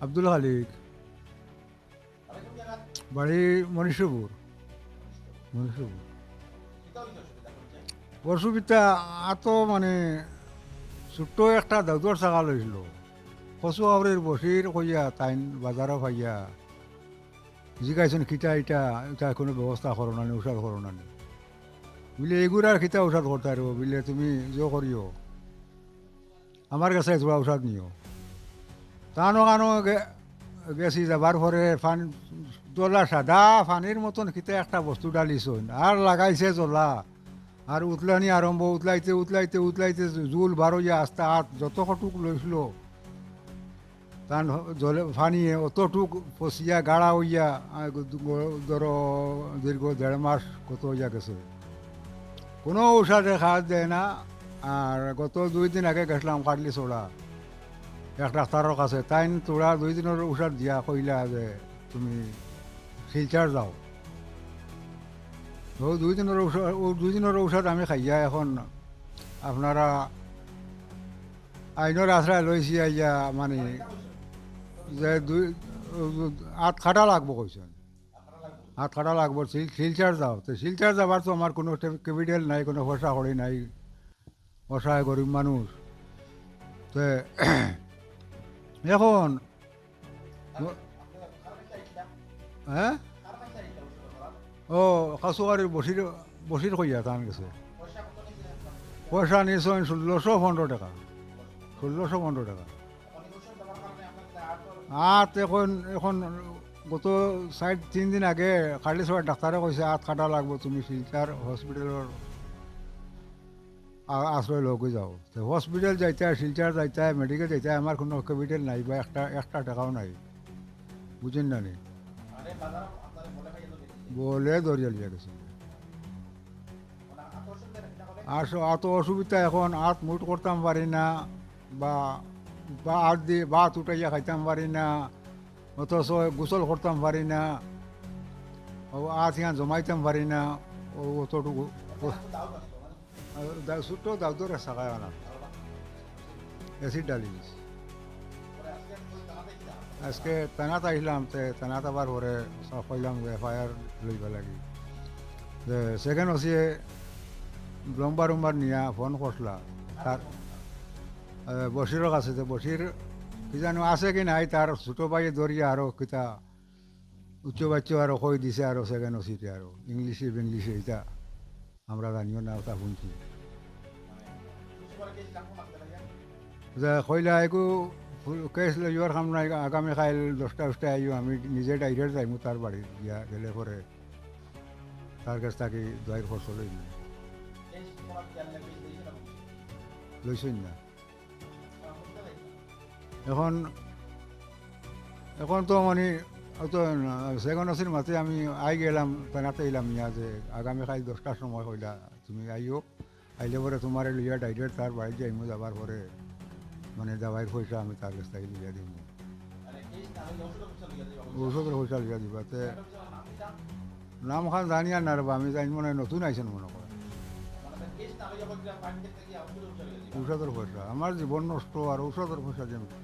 আব্দুল খালিক, বাড়ি মনীষপুর। মনীষপুর অসুবিধা আত মানে ছোট্ট একটা দাউদর ছাগল হয়েছিল, কচু আবরের বসির কইয়া তাইন বাজারও পাইয়া জিগাইছেন খিতা ইটা এটা কোনো ব্যবস্থা করো না ঔষধ করো না বলে এগুড়ার খিতা ঔষধ করতে পারবো বলে তুমি জো করিও আমার কাছে তোরা ঔষধ নিও তানো কানো গেছি যাবার পরে জলা সাদা পানির মতন খিতে একটা বস্তু ডালিছন আর লাগাইছে জলা আর উতলানি আরম্ভ উতলাইতে উতলাইতে উতলাইতে জুল বারোইয়া আস্তে হাত যত কটুক লইছিল তান জলে ফানিয়ে অতটুক পচিয়া গাড়া হইয়া ধরো দীর্ঘ 1.5 মাস কত হইয়া গেছে, কোনো ঔষধে খাওয়া দেয় না। আর গত 2 দিন আগে গেছিলাম কাটলি চোড়া এক ডাক্তারের কাছে, তাই তোরা 2 দিনের ঔষধ দিয়া কইলা যে তুমি শিলচার যাও। তো 2 দিনের ঔষধ 2 দিনের ঔষধ আমি খাইয়া এখন আপনারা আইনের আশ্রয় লইছি আইয়া মানে যে 8 খাটা লাগবো কইছেন, 8 খাটা লাগবো শিলচার যাও। তো শিলচার যাবার তো আমার কোনো ক্যাপিটাল নাই, কোনো পয়সা কড়ি নাই, অসহায় গরিব মানুষ। তো এখন হ্যাঁ ও কাছুকারির বসির বসির কইয়া তান গেছে পয়সা নিয়েছেন 1615 টাকা, 1615 টাকা। আর এখন এখন গত 3 দিন আগে কালি সবাই ডাক্তারে কইছে 8 কাটা লাগবো, তুমি শিলচার হসপিটালের আশ্রয় লগে যাও। তো হসপিটাল যাইতে শিলচার যাইতে মেডিকেল যাইতে আমার কোনো ক্যাপিটাল নাই বা একটা টাকাও নাই, বুঝেন না নি বলে দরিয়া লিয়া গেছে। আর এত অসুবিধা এখন হাত মুট করতাম পারি না, বা বা হাত দিয়ে ভাত উঠাইয়া খাইতাম পারি না, অথচ গোসল করতাম পারি না, ও হাত ইয়া জমাইতাম পারি না। ও অতটুকু ছোট্ট দাউদরে সাকায় আনা অ্যাসিড ডালি দিছি। আজকে থানাত আসলাম, থানাত আবার পরে কইলাম যে এফআইআর লইবা লাগি। যে সেকেন্ড হচ্ছে লম্বা রুম্বার নিয়া ফোন করলা তার বসিরের কাছে, যে বসির কি জানো আছে কি নাই, তার ছোটো ভাই ধরিয়া আরও কিতা উচ্চ বাচ্চ আরও কই দিছে আরও সেকেন্ড হচ্ছে আরও ইংলিশে ইংলিশে এটা আমরা জানিও না, ওটা শুনছি যে কইলা একো কেস লইবার কাম নাই, আগামীকাল 10টা আইও, আমি নিজে ডাইরেক্ট যাইমু তার বাড়ি গিয়া গেলে পরে তার কাছ থাকি দয়ের খরচ লইম লইছই না। এখন এখন তো মানে তো সেকেন্ড ওসির মাতে আমি আই গেলাম থানাতে এলাম ইয়া যে আগামীকাল 10টার সময় কইলা তুমি আইও, আইলে পরে তোমার লইয়া ডাইরেক্ট তার বাড়ি যাইমু, যাবার পরে মানে দাবাইয়ের পয়সা আমি তার কাছ থেকে লিয়া দিব, ঔষধের পয়সা লিয়া দিবা। তে নাম খান জানি আর না রে, আমি জানি মনে হয় নতুন আইসেন মনে করে ঔষধের পয়সা। আমার জীবন নষ্ট আর ঔষধের পয়সা যে নষ্ট।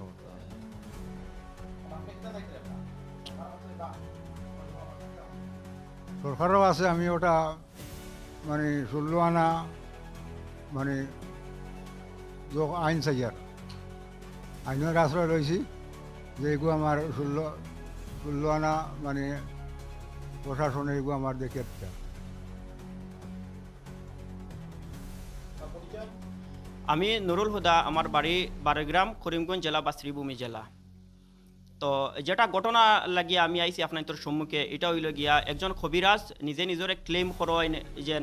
সরকারও আছে, আমি ওটা মানে 16 আনা মানে আইন চাইয়ার আইনের আশ্রয় রয়েছি, যে এগুলো আমার 16 আনা মানে প্রশাসনে এগুলো আমার দেখে একটা। আমি নুরুল হুদা, আমার বাড়ি বারগ্রাম, করিমগঞ্জ জেলা বা শ্রীভূমি জেলা। তো যেটা ঘটনা লাগিয়ে আমি আইছি আপনার তোর সম্মুখে, এটা হইল গিয়া একজন কবিরাজ নিজে নিজরে ক্লেম করেন যে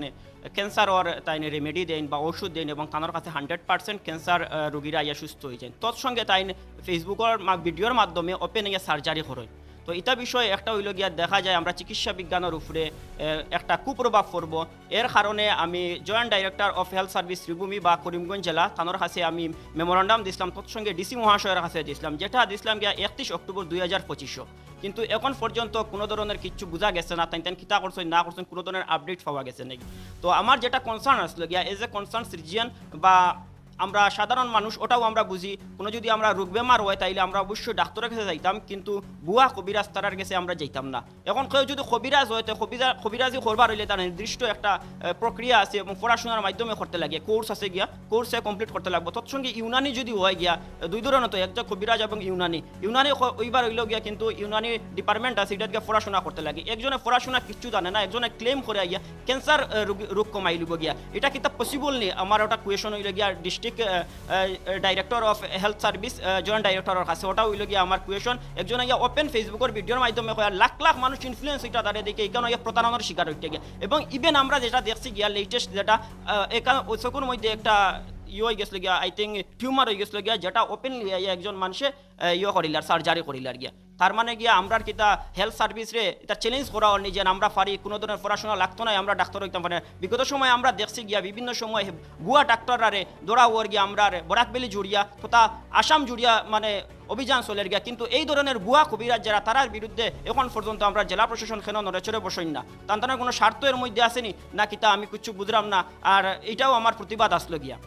ক্যান্সারর তাই রেমেডি দেন বা ওষুধ দেন এবং তাঁর কাছে 100% ক্যান্সার রোগীরা ইয়া সুস্থ হয়ে যায়। তৎসঙ্গে তাই ফেসবুকের ভিডিওর মাধ্যমে ওপেন ইয়া সার্জারি করেন। তো এটা বিষয়ে একটা হইল গিয়া দেখা যায় আমরা চিকিৎসা বিজ্ঞানের উপরে একটা কুপ্রভাব পড়ব। এর কারণে আমি joint director of health service Sribhumi বা করিমগঞ্জ জেলা তানোর কাছে আমি মেমোরান্ডাম দিছিলাম, তৎসঙ্গে ডিসি মহাশয়ের কাছে দিছিলাম, যেটা দিছিলাম গিয়া 31 অক্টোবর 2025। কিন্তু এখন পর্যন্ত কোনো ধরনের কিছু বোঝা গেছে না, তাই কিতা করছেন না করছেন কোনো ধরনের আপডেট পাওয়া গেছে নাকি। তো আমার যেটা কনসার্ন আসলো গিয়া এজ এ কনসার্ন সিটিজেন বা আমরা সাধারণ মানুষ ওটাও আমরা বুঝি কোনো যদি আমরা রোগ বেমার হয় তাইলে আমরা অবশ্যই ডাক্তারের কাছে যাইতাম, কিন্তু বুয়া কবিরাজ তারার কাছে আমরা যাইতাম না। এখন কেউ যদি কবিরাজ হয় তো কবিরাজি করবার হইলে তার নির্দিষ্ট একটা প্রক্রিয়া আছে এবং পড়াশোনার মাধ্যমে করতে লাগে, কোর্স আছে গিয়া, কোর্সে কমপ্লিট করতে লাগবে। তৎসঙ্গে ইউনানি যদি হয় গিয়া, দুই ধরনের তো, একটা কবিরাজ এবং ইউনানি। ইউনানি ওইবার হইল গিয়া কিন্তু ইউনানি ডিপার্টমেন্ট আছে, এটা গিয়ে পড়াশোনা করতে লাগে। একজনে পড়াশোনা কিচ্ছু জানে না, একজনে ক্লেম করে গিয়া ক্যান্সার রোগ কমাই লিব গিয়া, এটা কিন্তু পসিবল নেই। আমার ওটা কোয়েশন হইল গিয়া district director of health service, joint ডাইরেক্টরের কাছে, ওটা হইল গিয়া আমার কোয়েশন। একজন গিয়া ওপেন ফেসবুকের ভিডিওর মাধ্যমে কয় লাখ লাখ মানুষ ইনফ্লুয়েন্স এটা তাদের দেখে এখানে গিয়া প্রতারণার শিকার হইতে গিয়া। এবং ইভেন আমরা যেটা দেখছি গিয়া লেটেস্ট যেটা এখানে চকুর মধ্যে একটা হয়ে গেছিল গিয়া, আই থিঙ্ক টিউমার হয়ে গেছিল গিয়া, যেটা ওপেনলি একজন মানুষে করিলার, সার্জারি করিলার গিয়া। তার মানে গিয়া আমরা কিতা হেলথ সার্ভিস রে এটা চ্যালেঞ্জ করা হয়নি যে আমরা পারি, কোনো ধরনের পড়াশোনা লাগতো না, আমরা ডাক্তার হইতাম পারি। বিগত সময় আমরা দেখছি গিয়া বিভিন্ন সময় ভুয়া ডাক্তাররা দৌড়া ওর গিয়া আমরা বরাকবেলি জুড়িয়া তথা আসাম জুড়িয়া মানে অভিযান চলে গিয়া। কিন্তু এই ধরনের ভুয়া কবিরাজ যারা, তারার বিরুদ্ধে এখন পর্যন্ত আমরা জেলা প্রশাসন কেন নড়েচড়ে বসই না, তার কোনো স্বার্থের মধ্যে আসেনি না কিতা, আমি কিছু বুঝলাম না। আর এটাও আমার প্রতিবাদ আসলো গিয়া।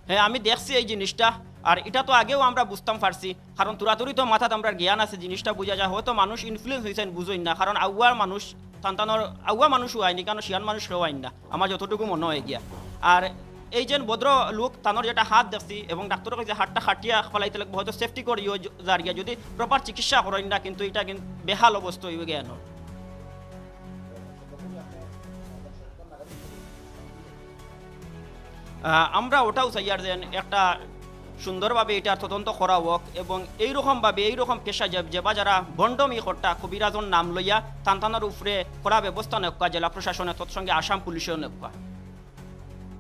হ্যাঁ, আমি দেখছি এই জিনিসটা, আর এটা তো আগেও আমরা বুঝতাম পারছি, কারণ তুরাতুরি তো মাথাত আমরা জ্ঞান আছে, জিনিসটা বোঝা যায়। হয়তো মানুষ ইনফ্লুয়েন্স হয়েছেন বুঝই না, কারণ আগুয়ার মানুষ তান্তানোর আগুয়া মানুষও হয়নি, কারণ শিয়ান মানুষ হওয়াই না, আমার যতটুকু মনে হয়ে গিয়া। আর এই যে ভদ্র লোক তানোর যেটা হাত দেখছি এবং ডাক্তারের কাছে হাতটা খাটিয়া ফলাইতে লাগবে, হয়তো সেফটি করে যার গিয়া যদি প্রপার চিকিৎসা করেন না, কিন্তু এটা কিন্তু বেহাল অবস্থা হয়ে গেল। আমরা ওটাও চাই আর যেন একটা সুন্দরভাবে এটার তদন্ত করা হোক, এবং এইরকমভাবে এইরকম পেশা যেবা যারা বন্ডমি কর্তা কবিরাজর নাম লইয়া তান্তানোর উপরে করা ব্যবস্থা নেওয়া জেলা প্রশাসনে, তৎসঙ্গে আসাম পুলিশেও নেওয়া।